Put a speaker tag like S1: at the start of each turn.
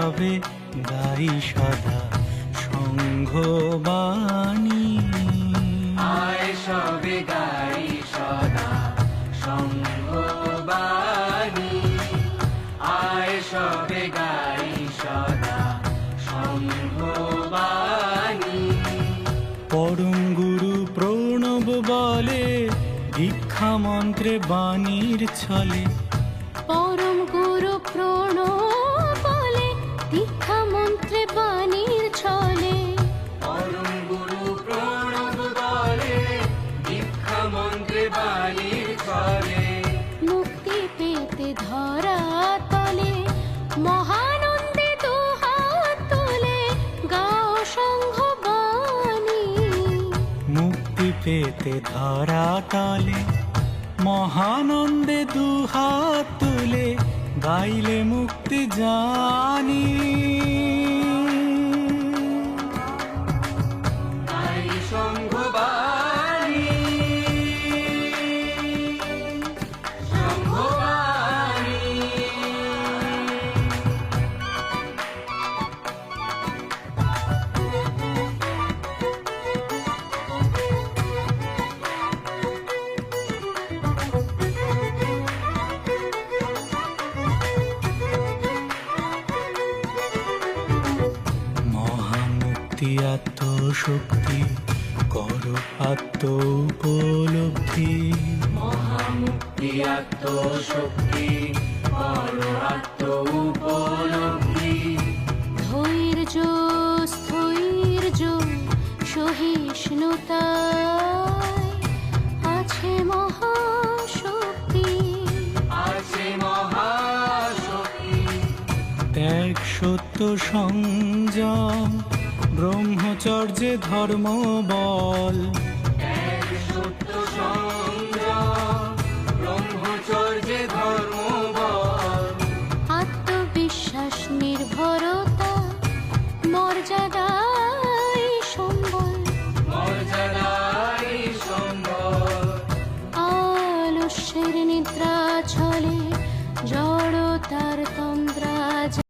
S1: সবে গাই সদা সংঘবাণী।
S2: আয় সবে গাই সদা সংঘবাণী, আয় সবে গাই সদা সংঘবাণী।
S1: পরম গুরু প্রণব বলে দীক্ষা মন্ত্রে বাণীর ছলে,
S3: পরম গুরু প্রণব বলে দীক্ষা মন্ত্রে বাণীর ছলে।
S2: পরম গুরু প্রণব বলে দীক্ষা মন্ত্রে বাণীর ছলে।
S3: মুক্তি পেতে ধরা তলে মহানন্দে দুহাত তুলে গাও সংঘবাণী।
S1: মুক্তি পেতে ধরা তলে মহানন্দে দুহাত তুলে গাইলে মুক্তি জানি।
S2: গাই সংঘবাণী, সংঘবাণী।
S1: মহামুক্তি আত্মশক্তি কর আত্ম উপলব্ধি।
S2: মহামুক্তি আত্মশক্তি কর আত্ম উপলব্ধি।
S3: ধৈর্য স্থৈর্য সহিষ্ণুতায় আছে মহাশক্তি।
S2: আছে মহাশক্তি।
S1: ত্যাগ সত্য সংযম ব্রহ্মচর্যে ধর্ম বল।